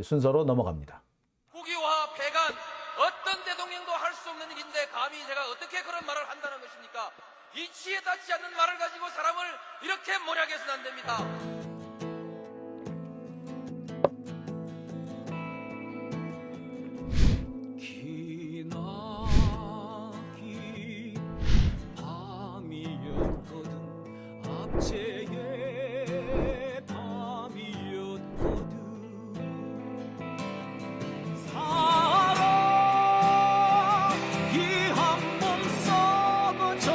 순서로 넘어갑니다. 국유화 폐간 어떤 대통령도 할 수 없는 일인데 감히 제가 어떻게 그런 말을 한다는 것입니까? 이치에 닿지 않는 말을 가지고 사람을 이렇게 몰약해서는 안 됩니다. 기나긴 밤이었거든 압제의 밤이었거든 사랑이 한 몸 썩어져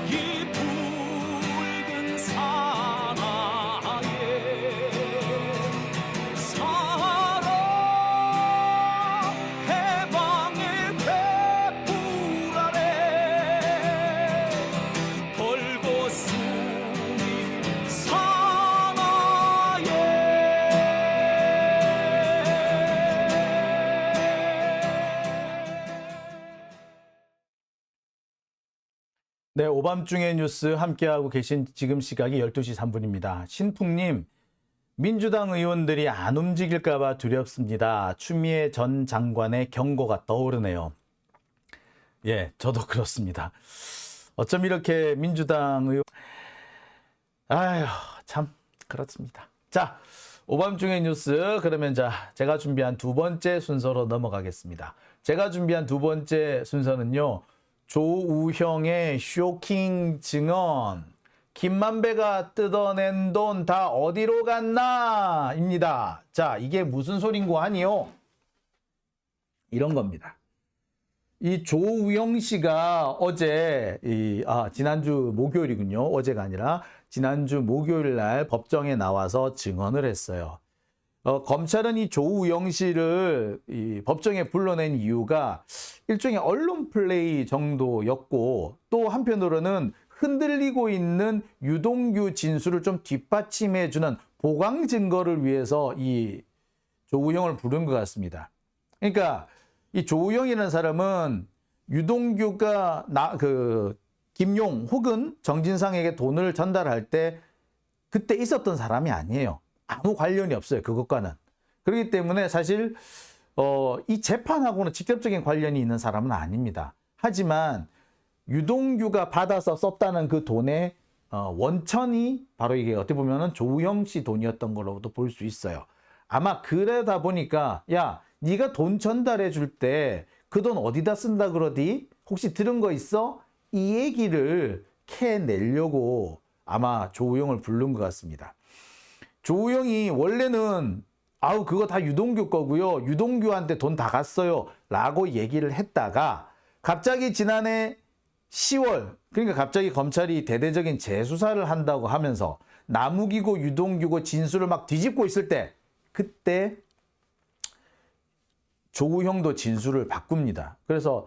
이 붉은 사나에 사랑 해방의 횃불 아래 걸고 숨이 사나에 네, 오밤중의 뉴스 함께하고 계신 지금 시각이 12시 3분입니다. 신풍님, 민주당 의원들이 안 움직일까봐 두렵습니다. 추미애 전 장관의 경고가 떠오르네요. 예, 저도 그렇습니다. 어쩜 이렇게 민주당 의원... 아휴, 참 그렇습니다. 자, 오밤중의 뉴스 그러면 제가 준비한 두 번째 순서로 넘어가겠습니다. 제가 준비한 두 번째 순서는요. 조우형의 쇼킹 증언, 김만배가 뜯어낸 돈 다 어디로 갔나? 입니다. 자, 이게 무슨 소린고 하니요? 이런 겁니다. 이 조우형 씨가 어제, 지난주 목요일이군요. 어제가 아니라 지난주 목요일 날 법정에 나와서 증언을 했어요. 검찰은 이 조우영 씨를 이 법정에 불러낸 이유가 일종의 언론 플레이 정도였고, 또 한편으로는 흔들리고 있는 유동규 진술을 좀 뒷받침해주는 보강 증거를 위해서 이 조우영을 부른 것 같습니다. 그러니까 이 조우영이라는 사람은 유동규가 김용 혹은 정진상에게 돈을 전달할 때 그때 있었던 사람이 아니에요. 아무 관련이 없어요. 그것과는. 그렇기 때문에 사실 이 재판하고는 직접적인 관련이 있는 사람은 아닙니다. 하지만 유동규가 받아서 썼다는 그 돈의 원천이 바로 이게 어떻게 보면 조우영 씨 돈이었던 걸로도 볼 수 있어요. 아마 그러다 보니까 야, 네가 돈 전달해 줄 때 그 돈 어디다 쓴다 그러디? 혹시 들은 거 있어? 이 얘기를 캐내려고 아마 조우영을 부른 것 같습니다. 조우영이 원래는 그거 다 유동규 거고요. 유동규한테 돈 다 갔어요. 라고 얘기를 했다가 갑자기 지난해 10월, 그러니까 갑자기 검찰이 대대적인 재수사를 한다고 하면서 남욱이고 유동규고 진술을 막 뒤집고 있을 때 그때 조우형도 진술을 바꿉니다. 그래서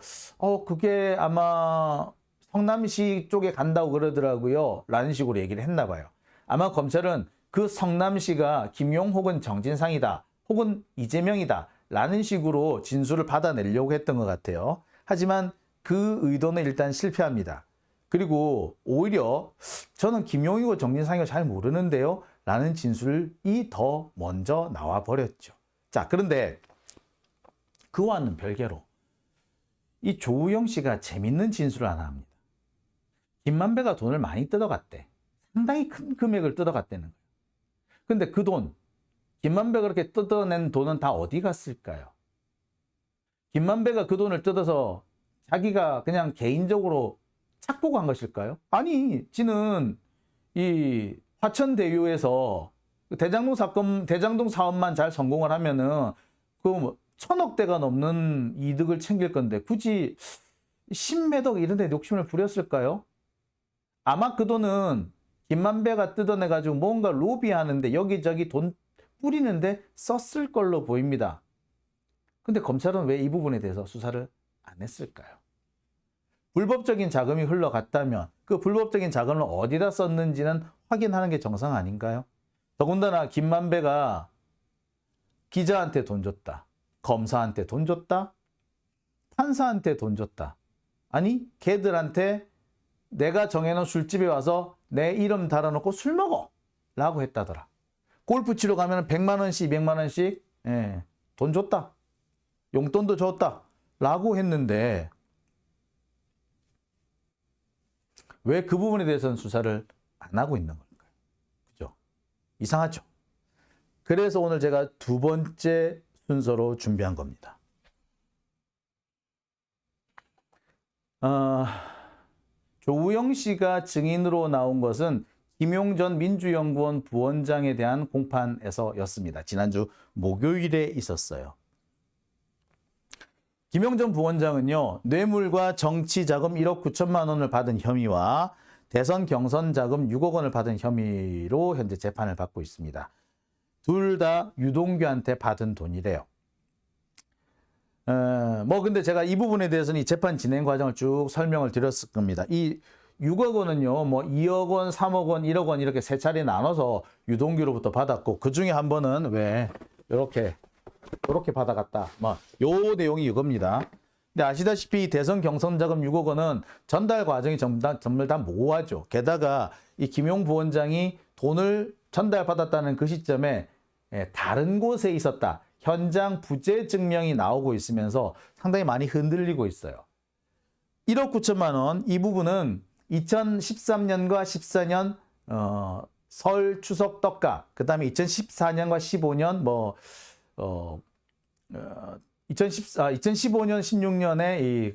그게 아마 성남시 쪽에 간다고 그러더라고요. 라는 식으로 얘기를 했나 봐요. 아마 검찰은 그 성남시가 김용 혹은 정진상이다 혹은 이재명이다 라는 식으로 진술을 받아내려고 했던 것 같아요. 하지만 그 의도는 일단 실패합니다. 그리고 오히려 저는 김용이고 정진상이고 잘 모르는데요 라는 진술이 더 먼저 나와 버렸죠. 자, 그런데 그와는 별개로 이 조우영 씨가 재밌는 진술을 하나 합니다. 김만배가 돈을 많이 뜯어갔대. 상당히 큰 금액을 뜯어갔다는 거예요. 근데 그 돈, 김만배가 그렇게 뜯어낸 돈은 다 어디 갔을까요? 김만배가 그 돈을 뜯어서 자기가 그냥 개인적으로 착보한 것일까요? 아니, 지는 이 화천대유에서 대장동 사업만 잘 성공을 하면은 그 1,000억대가 넘는 이득을 챙길 건데 굳이 10몇 억 이런 데 욕심을 부렸을까요? 아마 그 돈은 김만배가 뜯어내가지고 뭔가 로비하는데 여기저기 돈 뿌리는데 썼을 걸로 보입니다. 근데 검찰은 왜 이 부분에 대해서 수사를 안 했을까요? 불법적인 자금이 흘러갔다면 그 불법적인 자금을 어디다 썼는지는 확인하는 게 정상 아닌가요? 더군다나 김만배가 기자한테 돈 줬다. 검사한테 돈 줬다. 판사한테 돈 줬다. 아니, 걔들한테 내가 정해놓은 술집에 와서 내 이름 달아놓고 술 먹어 라고 했다더라. 골프 치러 가면 100만 원씩 200만 원씩 돈 줬다. 용돈도 줬다. 라고 했는데 왜 그 부분에 대해서는 수사를 안 하고 있는 걸까요? 그죠? 이상하죠? 그래서 오늘 제가 두 번째 순서로 준비한 겁니다. 조우영 씨가 증인으로 나온 것은 김용전 민주연구원 부원장에 대한 공판에서였습니다. 지난주 목요일에 있었어요. 김용전 부원장은요, 뇌물과 정치자금 1억 9천만 원을 받은 혐의와 대선 경선 자금 6억 원을 받은 혐의로 현재 재판을 받고 있습니다. 둘 다 유동규한테 받은 돈이래요. 근데 제가 이 부분에 대해서는 이 재판 진행 과정을 쭉 설명을 드렸을 겁니다. 이 6억 원은요, 2억 원, 3억 원, 1억 원 이렇게 세 차례 나눠서 유동규로부터 받았고, 그 중에 한 번은 이렇게 받아갔다. 요 내용이 이겁니다. 근데 아시다시피 대선 경선 자금 6억 원은 전달 과정이 전부 다 모호하죠. 게다가 이 김용 부원장이 돈을 전달받았다는 그 시점에 다른 곳에 있었다. 현장 부재 증명이 나오고 있으면서 상당히 많이 흔들리고 있어요. 1억 9천만 원, 이 부분은 2013년과 14년 설 추석 떡값, 그 다음에 2014년과 15년 2015년, 16년에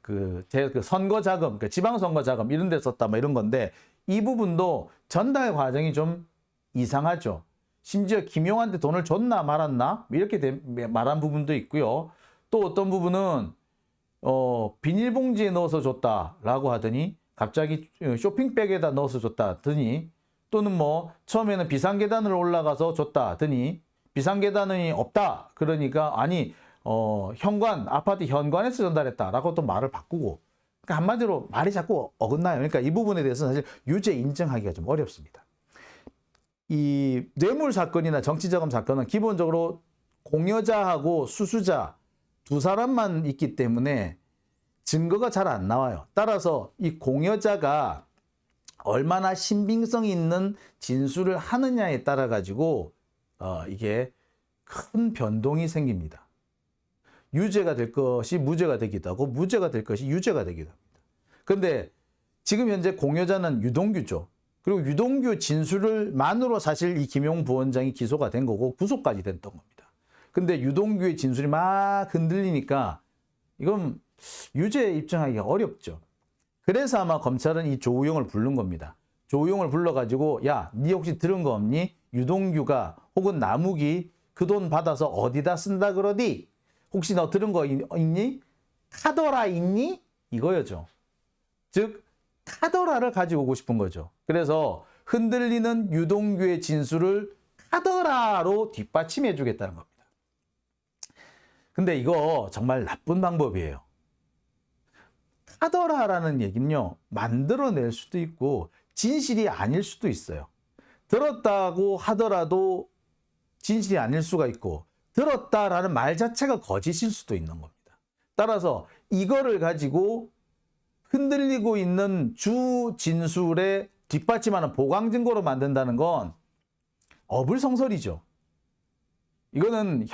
그 선거 자금, 그 지방선거 자금 이런 데 썼다 이런 건데, 이 부분도 전달 과정이 좀 이상하죠. 심지어 김용한테 돈을 줬나 말았나 이렇게 말한 부분도 있고요. 또 어떤 부분은 비닐봉지에 넣어서 줬다라고 하더니 갑자기 쇼핑백에다 넣어서 줬다더니, 또는 처음에는 비상계단을 올라가서 줬다더니 비상계단이 없다. 그러니까 아니 아파트 현관에서 전달했다라고 또 말을 바꾸고, 그러니까 한마디로 말이 자꾸 어긋나요. 그러니까 이 부분에 대해서는 사실 유죄 인정하기가 좀 어렵습니다. 이 뇌물 사건이나 정치자금 사건은 기본적으로 공여자하고 수수자 두 사람만 있기 때문에 증거가 잘 안 나와요. 따라서 이 공여자가 얼마나 신빙성 있는 진술을 하느냐에 따라 가지고 이게 큰 변동이 생깁니다. 유죄가 될 것이 무죄가 되기도 하고, 무죄가 될 것이 유죄가 되기도 합니다. 그런데 지금 현재 공여자는 유동규죠. 그리고 유동규 진술을 만으로 사실 이 김용 부원장이 기소가 된 거고 구속까지 됐던 겁니다. 근데 유동규의 진술이 막 흔들리니까 이건 유죄 입증하기가 어렵죠. 그래서 아마 검찰은 이 조우영을 부른 겁니다. 조우영을 불러가지고, 야, 니 혹시 들은 거 없니? 유동규가 혹은 남욱이 그 돈 받아서 어디다 쓴다 그러디? 혹시 너 들은 거 있니? 카더라 있니? 이거였죠. 즉 카더라를 가지고 오고 싶은 거죠. 그래서 흔들리는 유동규의 진술을 카더라로 뒷받침해 주겠다는 겁니다. 근데 이거 정말 나쁜 방법이에요. 카더라라는 얘기는요, 만들어낼 수도 있고 진실이 아닐 수도 있어요. 들었다고 하더라도 진실이 아닐 수가 있고, 들었다라는 말 자체가 거짓일 수도 있는 겁니다. 따라서 이거를 가지고 흔들리고 있는 주 진술에 뒷받침하는 보강 증거로 만든다는 건 어불성설이죠. 이거는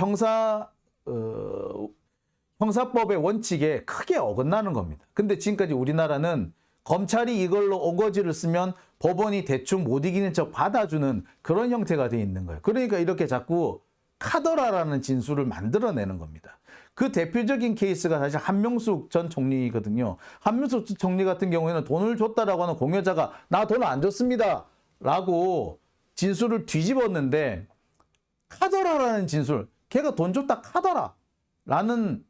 형사법의 원칙에 크게 어긋나는 겁니다. 근데 지금까지 우리나라는 검찰이 이걸로 어거지를 쓰면 법원이 대충 못 이기는 척 받아주는 그런 형태가 되어 있는 거예요. 그러니까 이렇게 자꾸 카더라라는 진술을 만들어내는 겁니다. 그 대표적인 케이스가 사실 한명숙 전 총리거든요. 한명숙 총리 같은 경우에는 돈을 줬다라고 하는 공여자가 나 돈 안 줬습니다 라고 진술을 뒤집었는데, 카더라라는 진술, 걔가 돈 줬다 카더라 라는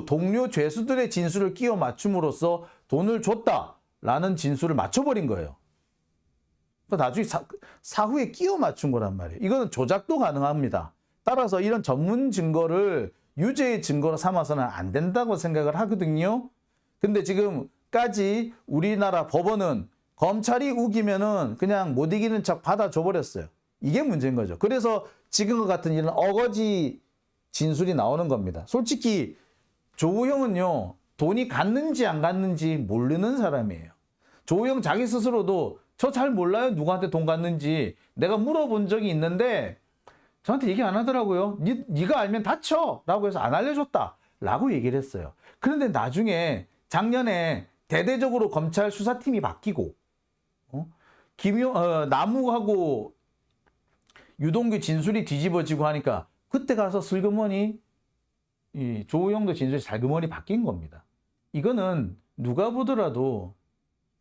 동료 죄수들의 진술을 끼워 맞춤으로써 돈을 줬다라는 진술을 맞춰버린 거예요. 나중에 사후에 끼워 맞춘 거란 말이에요. 이거는 조작도 가능합니다. 따라서 이런 전문 증거를 유죄의 증거로 삼아서는 안 된다고 생각을 하거든요. 근데 지금까지 우리나라 법원은 검찰이 우기면은 그냥 못 이기는 척 받아줘 버렸어요. 이게 문제인 거죠. 그래서 지금과 같은 이런 어거지 진술이 나오는 겁니다. 솔직히 조우형은요, 돈이 갔는지 안 갔는지 모르는 사람이에요. 조우형 자기 스스로도 저 잘 몰라요. 누구한테 돈 갔는지. 내가 물어본 적이 있는데 저한테 얘기 안 하더라고요. 네가 알면 다쳐 라고 해서 안 알려줬다 라고 얘기를 했어요. 그런데 나중에 작년에 대대적으로 검찰 수사팀이 바뀌고 나무하고 유동규 진술이 뒤집어지고 하니까 그때 가서 슬그머니 이 조우영도 진술이 살그머니 바뀐 겁니다. 이거는 누가 보더라도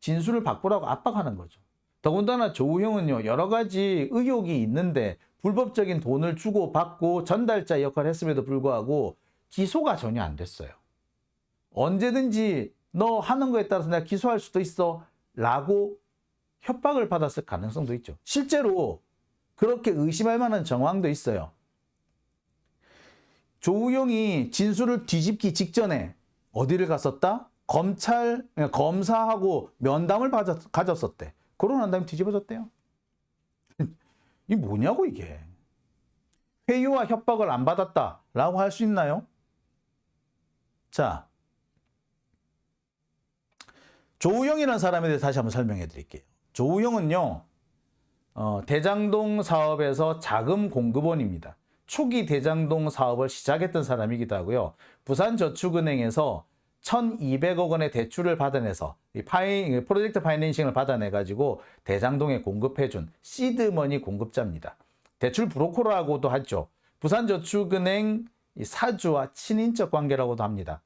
진술을 바꾸라고 압박하는 거죠. 더군다나 조우형은요, 여러 가지 의혹이 있는데 불법적인 돈을 주고 받고 전달자 역할을 했음에도 불구하고 기소가 전혀 안 됐어요. 언제든지 너 하는 거에 따라서 내가 기소할 수도 있어 라고 협박을 받았을 가능성도 있죠. 실제로 그렇게 의심할 만한 정황도 있어요. 조우영이 진술을 뒤집기 직전에 어디를 갔었다? 검사하고 면담을 가졌었대. 그러고 난 다음에 뒤집어졌대요. 이게 뭐냐고 이게. 회유와 협박을 안 받았다라고 할 수 있나요? 자, 조우영이라는 사람에 대해서 다시 한번 설명해 드릴게요. 조우영은요, 대장동 사업에서 자금 공급원입니다. 초기 대장동 사업을 시작했던 사람이기도 하고요. 부산저축은행에서 1,200억 원의 대출을 받아내서 프로젝트 파이낸싱을 받아내가지고 대장동에 공급해준 시드머니 공급자입니다. 대출 브로커라고도 하죠. 부산저축은행 사주와 친인척 관계라고도 합니다.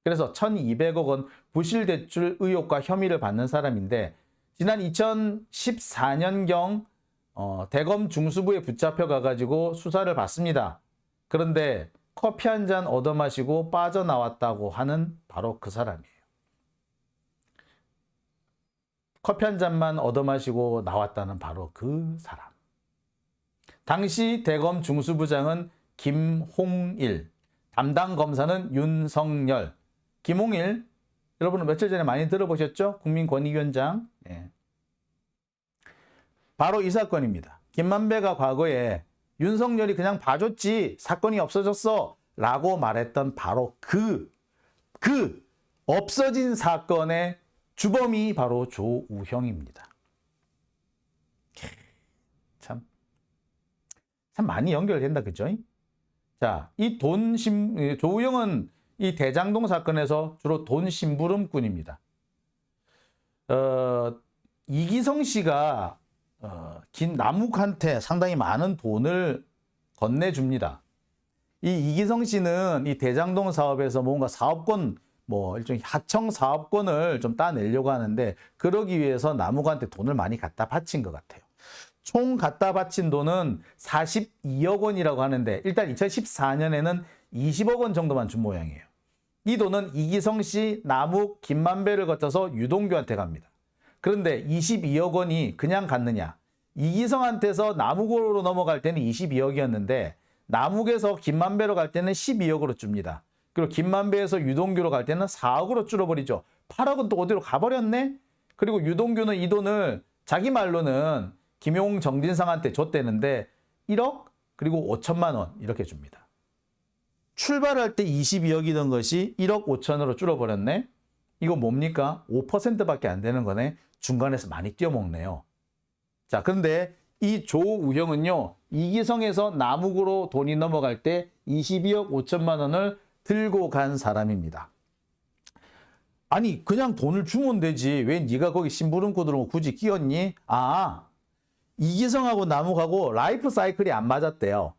그래서 1,200억 원 부실 대출 의혹과 혐의를 받는 사람인데 지난 2014년경 대검 중수부에 붙잡혀 가가지고 수사를 받습니다. 그런데 커피 한 잔 얻어 마시고 빠져나왔다고 하는 바로 그 사람이에요. 커피 한 잔만 얻어 마시고 나왔다는 바로 그 사람. 당시 대검 중수부장은 김홍일, 담당 검사는 윤석열. 김홍일, 여러분은 며칠 전에 많이 들어보셨죠? 국민권익위원장. 예. 바로 이 사건입니다. 김만배가 과거에 윤석열이 그냥 봐줬지 사건이 없어졌어 라고 말했던 바로 그 없어진 사건의 주범이 바로 조우형입니다. 참 많이 연결된다, 그죠? 자, 이 조우형은 이 대장동 사건에서 주로 돈 심부름꾼입니다. 이기성 씨가 김남욱한테 상당히 많은 돈을 건네줍니다. 이 이기성 씨는 이 대장동 사업에서 뭔가 사업권, 일종의 하청 사업권을 좀 따내려고 하는데 그러기 위해서 남욱한테 돈을 많이 갖다 바친 것 같아요. 총 갖다 바친 돈은 42억 원이라고 하는데 일단 2014년에는 20억 원 정도만 준 모양이에요. 이 돈은 이기성 씨, 남욱, 김만배를 거쳐서 유동규한테 갑니다. 그런데 22억 원이 그냥 갔느냐? 이기성한테서 남욱으로 넘어갈 때는 22억이었는데 남욱에서 김만배로 갈 때는 12억으로 줍니다. 그리고 김만배에서 유동규로 갈 때는 4억으로 줄어버리죠. 8억은 또 어디로 가버렸네? 그리고 유동규는 이 돈을 자기 말로는 김용 정진상한테 줬대는데 1억 그리고 5천만 원 이렇게 줍니다. 출발할 때 22억이던 것이 1억 5천으로 줄어버렸네? 이거 뭡니까? 5%밖에 안 되는 거네. 중간에서 많이 뛰어먹네요. 자, 그런데 이 조우형은요, 이기성에서 남욱으로 돈이 넘어갈 때 22억 5천만 원을 들고 간 사람입니다. 아니, 그냥 돈을 주면 되지. 왜 네가 거기 심부름꾼으로 굳이 끼었니? 이기성하고 남욱하고 라이프 사이클이 안 맞았대요.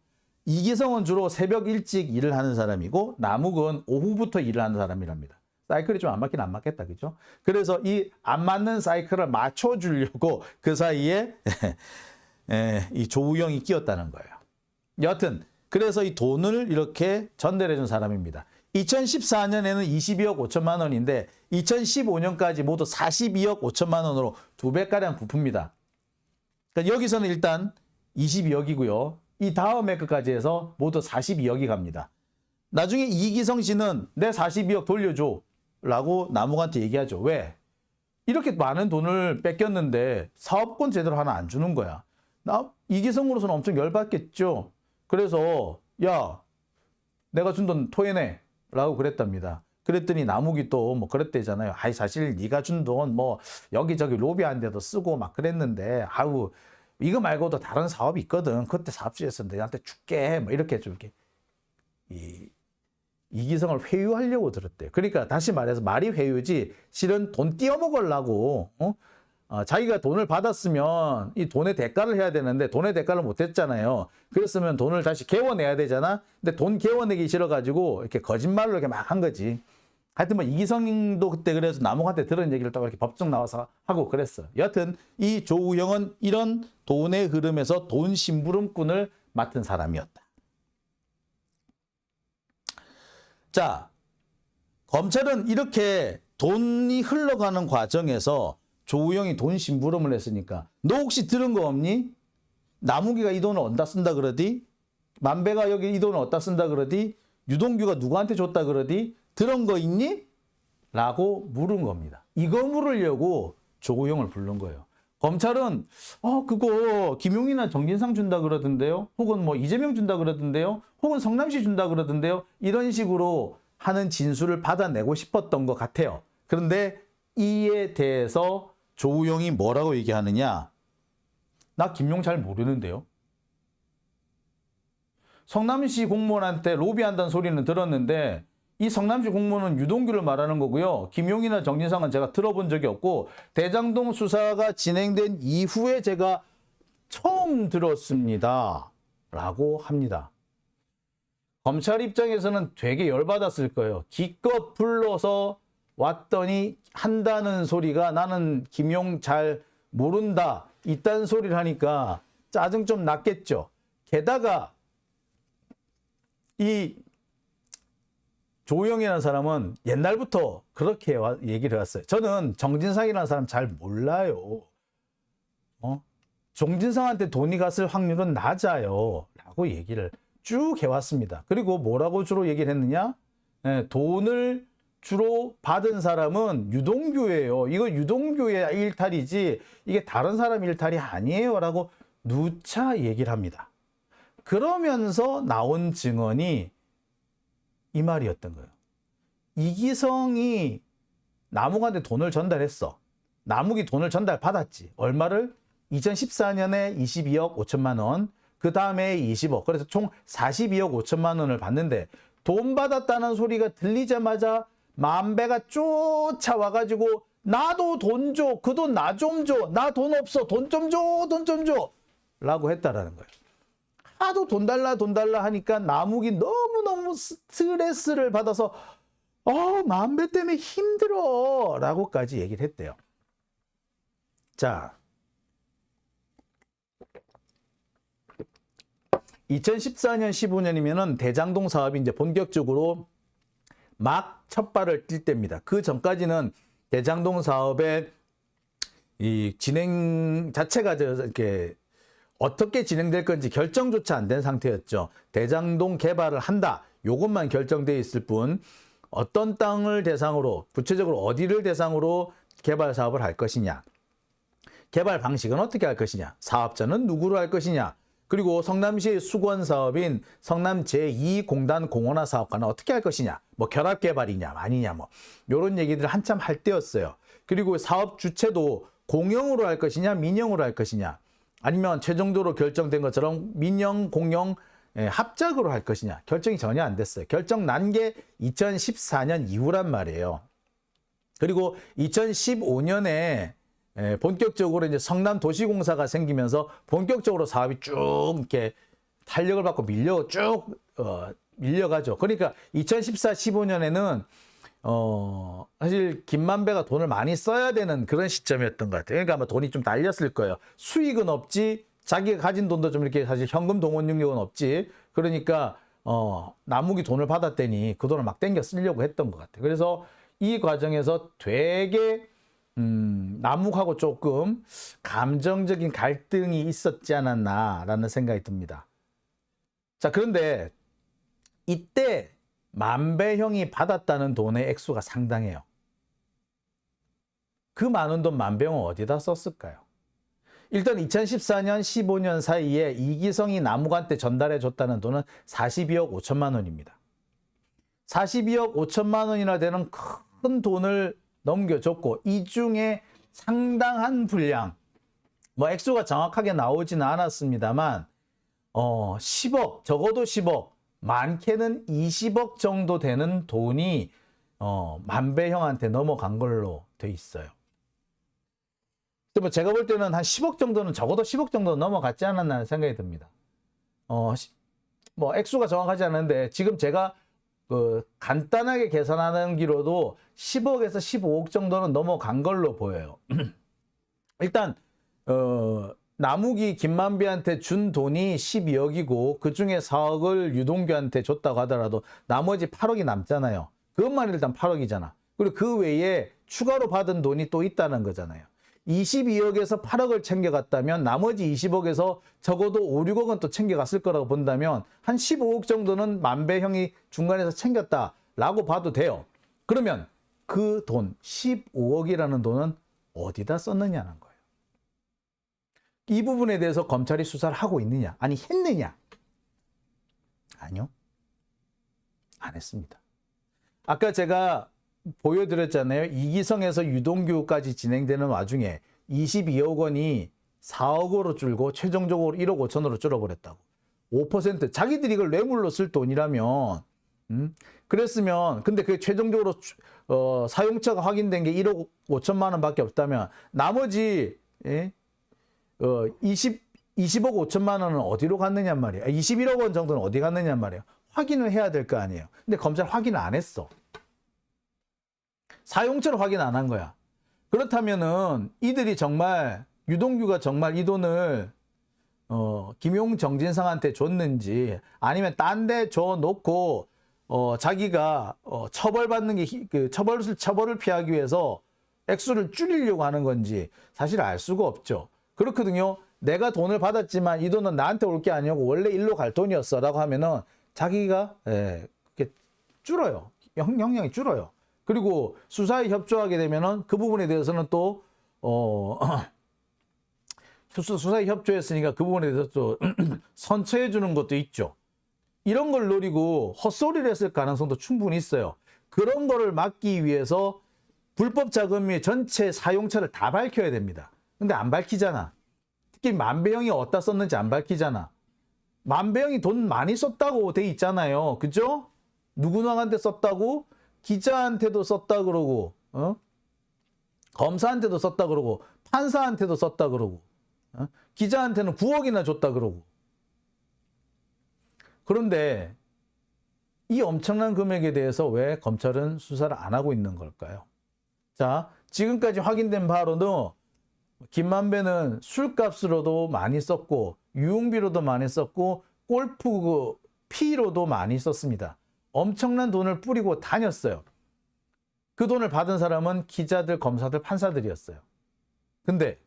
이기성은 주로 새벽 일찍 일을 하는 사람이고 남욱은 오후부터 일을 하는 사람이랍니다. 사이클이 좀 안 맞긴 안 맞겠다, 그죠? 그래서 이 안 맞는 사이클을 맞춰주려고 그 사이에 이 조우형이 끼었다는 거예요. 여하튼 그래서 이 돈을 이렇게 전달해 준 사람입니다. 2014년에는 22억 5천만 원인데 2015년까지 모두 42억 5천만 원으로 2배가량 부풉니다. 그러니까 여기서는 일단 22억이고요. 이 다음에 끝까지 해서 모두 42억이 갑니다. 나중에 이기성 씨는 내 42억 돌려줘 라고 남욱한테 얘기하죠. 왜? 이렇게 많은 돈을 뺏겼는데 사업권 제대로 하나 안 주는 거야. 이기성으로서는 엄청 열받겠죠. 그래서 야, 내가 준 돈 토해내 라고 그랬답니다. 그랬더니 남욱이 또 뭐 그랬대잖아요. 아이 사실 네가 준 돈 뭐 여기저기 로비한 데도 쓰고 막 그랬는데 아우 이거 말고도 다른 사업이 있거든. 그때 사업주에서 너한테 줄게 뭐 이렇게 좀 이렇게 이기성을 회유하려고 들었대요. 그러니까 다시 말해서 말이 회유지 실은 돈 띄어먹으려고 자기가 돈을 받았으면 이 돈의 대가를 해야 되는데 돈의 대가를 못 했잖아요. 그랬으면 돈을 다시 개워내야 되잖아. 근데 돈 개워내기 싫어가지고 이렇게 거짓말로 이렇게 막 한 거지. 하여튼 뭐 이기성도 그때 그래서 남욱한테 들은 얘기를 또 이렇게 법정 나와서 하고 그랬어. 여하튼 이 조우영은 이런 돈의 흐름에서 돈 심부름꾼을 맡은 사람이었다. 자, 검찰은 이렇게 돈이 흘러가는 과정에서 조우영이 돈 심부름을 했으니까 너 혹시 들은 거 없니? 남욱이가 이 돈을 어디다 쓴다 그러디? 만배가 여기 이 돈을 어디다 쓴다 그러디? 유동규가 누구한테 줬다 그러디? 들은 거 있니? 라고 물은 겁니다. 이거 물으려고 조우영을 부른 거예요. 검찰은 그거 김용이나 정진상 준다 그러던데요. 혹은 뭐 이재명 준다 그러던데요. 혹은 성남시 준다 그러던데요. 이런 식으로 하는 진술을 받아내고 싶었던 것 같아요. 그런데 이에 대해서 조우영이 뭐라고 얘기하느냐? 나 김용 잘 모르는데요. 성남시 공무원한테 로비한다는 소리는 들었는데 이 성남시 공무원은 유동규를 말하는 거고요. 김용이나 정진상은 제가 들어본 적이 없고 대장동 수사가 진행된 이후에 제가 처음 들었습니다. 라고 합니다. 검찰 입장에서는 되게 열받았을 거예요. 기껏 불러서 왔더니 한다는 소리가 나는 김용 잘 모른다. 이딴 소리를 하니까 짜증 좀 났겠죠. 게다가 이 조우영이라는 사람은 옛날부터 그렇게 얘기를 해왔어요. 저는 정진상이라는 사람 잘 몰라요. 정진상한테 돈이 갔을 확률은 낮아요. 라고 얘기를 쭉 해왔습니다. 그리고 뭐라고 주로 얘기를 했느냐? 돈을 주로 받은 사람은 유동규예요. 이거 유동규의 일탈이지 이게 다른 사람 일탈이 아니에요. 라고 누차 얘기를 합니다. 그러면서 나온 증언이 이 말이었던 거예요. 이기성이 남욱한테 돈을 전달했어. 남욱이 돈을 전달받았지. 얼마를? 2014년에 22억 5천만 원, 그 다음에 20억. 그래서 총 42억 5천만 원을 받는데 돈 받았다는 소리가 들리자마자 만배가 쫓아와가지고 나도 돈 줘. 그 돈 나 좀 줘. 나 돈 없어. 돈 좀 줘. 돈 좀 줘. 라고 했다라는 거예요. 하도 돈 달라 돈 달라 하니까 남욱이 너무너무 스트레스를 받아서 만배 때문에 힘들어 라고까지 얘기를 했대요. 자, 2014년 15년이면은 대장동 사업이 이제 본격적으로 막 첫 발을 띨 때입니다. 그 전까지는 대장동 사업의 이 진행 자체가 이렇게 어떻게 진행될 건지 결정조차 안 된 상태였죠. 대장동 개발을 한다. 요것만 결정돼 있을 뿐 어떤 땅을 대상으로 구체적으로 어디를 대상으로 개발 사업을 할 것이냐. 개발 방식은 어떻게 할 것이냐. 사업자는 누구로 할 것이냐. 그리고 성남시의 수건 사업인 성남 제2공단 공원화 사업과는 어떻게 할 것이냐. 뭐 결합 개발이냐 아니냐 뭐 요런 얘기들 한참 할 때였어요. 그리고 사업 주체도 공영으로 할 것이냐 민영으로 할 것이냐. 아니면 최종적으로 결정된 것처럼 민영, 공영 합작으로 할 것이냐. 결정이 전혀 안 됐어요. 결정 난 게 2014년 이후란 말이에요. 그리고 2015년에 본격적으로 이제 성남도시공사가 생기면서 본격적으로 사업이 쭉 이렇게 탄력을 받고 밀려가죠. 그러니까 2014, 15년에는 사실 김만배가 돈을 많이 써야 되는 그런 시점이었던 것 같아요. 그러니까 아마 돈이 좀 날렸을 거예요. 수익은 없지, 자기가 가진 돈도 좀 이렇게 사실 현금 동원 능력은 없지. 그러니까 남욱이 돈을 받았더니 그 돈을 막 땡겨 쓰려고 했던 것 같아요. 그래서 이 과정에서 되게 남욱하고 조금 감정적인 갈등이 있었지 않았나라는 생각이 듭니다. 자, 그런데 이때 만배형이 받았다는 돈의 액수가 상당해요. 그 많은 돈 만배형은 어디다 썼을까요? 일단 2014년, 15년 사이에 이기성이 남욱한테 전달해 줬다는 돈은 42억 5천만 원입니다. 42억 5천만 원이나 되는 큰 돈을 넘겨줬고, 이 중에 상당한 분량, 뭐 액수가 정확하게 나오지는 않았습니다만 10억, 적어도 10억, 많게는 20억 정도 되는 돈이 만배형한테 넘어간 걸로 돼 있어요. 뭐 제가 볼 때는 한 10억 정도는, 적어도 10억 정도는 넘어갔지 않았나 생각이 듭니다. 뭐 액수가 정확하지 않은데 지금 제가 간단하게 계산하는 기로도 10억에서 15억 정도는 넘어간 걸로 보여요. 일단 나무기 김만배한테 준 돈이 12억이고 그중에 4억을 유동규한테 줬다고 하더라도 나머지 8억이 남잖아요. 그것만 일단 8억이잖아. 그리고 그 외에 추가로 받은 돈이 또 있다는 거잖아요. 22억에서 8억을 챙겨갔다면 나머지 20억에서 적어도 5, 6억은 또 챙겨갔을 거라고 본다면 한 15억 정도는 만배형이 중간에서 챙겼다라고 봐도 돼요. 그러면 그 돈, 15억이라는 돈은 어디다 썼느냐는 거예요. 이 부분에 대해서 검찰이 수사를 하고 있느냐? 아니, 했느냐? 아니요. 안 했습니다. 아까 제가 보여드렸잖아요. 이기성에서 유동규까지 진행되는 와중에 22억 원이 4억으로 줄고 최종적으로 1억 5천으로 줄어버렸다고. 5%. 자기들이 이걸 뇌물로 쓸 돈이라면 그랬으면, 근데 그게 최종적으로 사용처가 확인된 게 1억 5천만 원밖에 없다면 나머지 20억 5천만 원은 어디로 갔느냔 말이에요. 21억 원 정도는 어디 갔느냔 말이에요. 확인을 해야 될 거 아니에요. 근데 검찰 확인을 안 했어. 사용처를 확인 안 한 거야. 그렇다면은 이들이 정말, 유동규가 정말 이 돈을 김용 정진상한테 줬는지 아니면 딴 데 줘 놓고 자기가 처벌받는 게 처벌을 피하기 위해서 액수를 줄이려고 하는 건지 사실 알 수가 없죠. 그렇거든요. 내가 돈을 받았지만 이 돈은 나한테 올 게 아니고 원래 일로 갈 돈이었어라고 하면은 자기가 그게 줄어요. 형량이 줄어요. 그리고 수사에 협조하게 되면은 그 부분에 대해서는 또 수사에 협조했으니까 그 부분에 대해서 또 선처해 주는 것도 있죠. 이런 걸 노리고 헛소리를 했을 가능성도 충분히 있어요. 그런 거를 막기 위해서 불법 자금의 전체 사용처를 다 밝혀야 됩니다. 근데 안 밝히잖아. 특히 만배형이 어디다 썼는지 안 밝히잖아. 만배형이 돈 많이 썼다고 돼 있잖아요. 그죠? 누구누구한테 썼다고? 기자한테도 썼다 그러고, 검사한테도 썼다 그러고, 판사한테도 썼다 그러고, 기자한테는 9억이나 줬다 그러고. 그런데 이 엄청난 금액에 대해서 왜 검찰은 수사를 안 하고 있는 걸까요? 자, 지금까지 확인된 바로는 김만배는 술값으로도 많이 썼고, 유흥비로도 많이 썼고, 골프 피로도 많이 썼습니다. 엄청난 돈을 뿌리고 다녔어요. 그 돈을 받은 사람은 기자들, 검사들, 판사들이었어요. 근데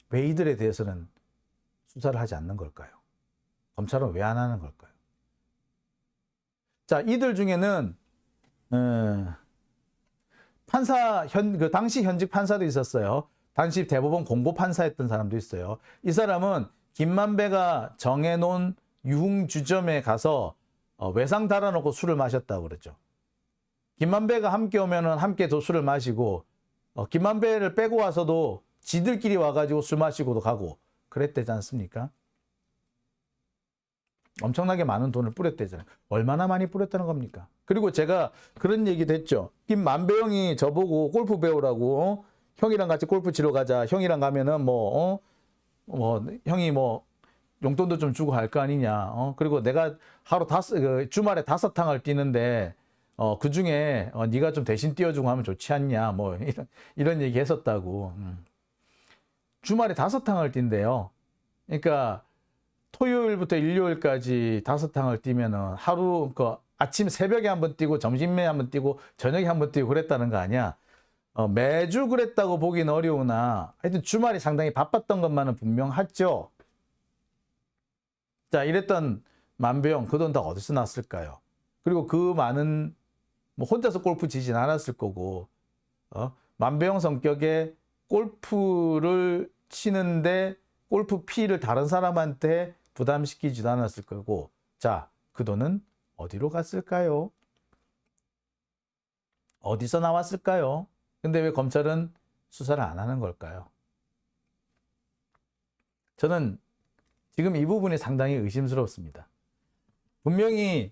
왜 이들에 대해서는 수사를 하지 않는 걸까요? 검찰은 왜 안 하는 걸까요? 자, 이들 중에는 당시 현직 판사도 있었어요. 당시 대법원 공보 판사였던 사람도 있어요. 이 사람은 김만배가 정해놓은 유흥주점에 가서 외상 달아놓고 술을 마셨다고 그러죠. 김만배가 함께 오면은 함께 또 술을 마시고, 김만배를 빼고 와서도 지들끼리 와가지고 술 마시고도 가고 그랬대지 않습니까? 엄청나게 많은 돈을 뿌렸대잖아요. 얼마나 많이 뿌렸다는 겁니까? 그리고 제가 그런 얘기도 했죠. 김만배형이 저보고 골프 배우라고, 형이랑 같이 골프 치러 가자. 형이랑 가면은 형이 용돈도 좀 주고 할 거 아니냐. 그리고 내가 주말에 5탕을 뛰는데, 그 중에, 네가 좀 대신 띄워주고 하면 좋지 않냐. 이런 얘기 했었다고. 주말에 5탕을 뛴대요. 그러니까, 토요일부터 일요일까지 5탕을 뛰면은 하루, 아침 새벽에 한번 뛰고, 점심에 한번 뛰고, 저녁에 한번 뛰고 그랬다는 거 아니야. 매주 그랬다고 보기는 어려우나, 하여튼 주말이 상당히 바빴던 것만은 분명하죠. 자, 이랬던 만배형, 그 돈 다 어디서 났을까요? 그리고 그 많은, 혼자서 골프 치진 않았을 거고, 만배형 성격의 골프를 치는데 골프 피를 다른 사람한테 부담시키지도 않았을 거고, 자, 그 돈은 어디로 갔을까요? 어디서 나왔을까요? 근데 왜 검찰은 수사를 안 하는 걸까요? 저는 지금 이 부분이 상당히 의심스럽습니다. 분명히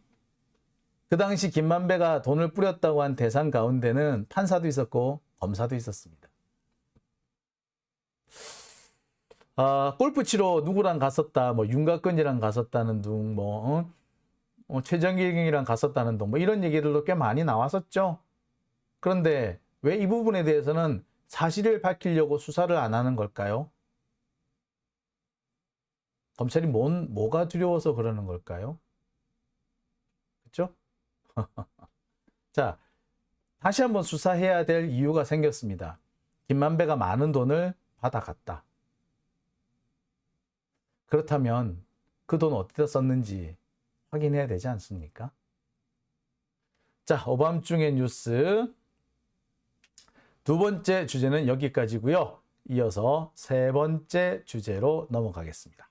그 당시 김만배가 돈을 뿌렸다고 한 대상 가운데는 판사도 있었고 검사도 있었습니다. 골프 치러 누구랑 갔었다, 뭐 윤곽근이랑 갔었다는 둥, 최정길이랑 갔었다는 둥, 뭐 이런 얘기들도 꽤 많이 나왔었죠. 그런데 왜 이 부분에 대해서는 사실을 밝히려고 수사를 안 하는 걸까요? 검찰이 뭐가 두려워서 그러는 걸까요? 그렇죠? 자, 다시 한번 수사해야 될 이유가 생겼습니다. 김만배가 많은 돈을 받아갔다. 그렇다면 그 돈 어디다 썼는지 확인해야 되지 않습니까? 자, 오밤중의 뉴스 두 번째 주제는 여기까지고요. 이어서 세 번째 주제로 넘어가겠습니다.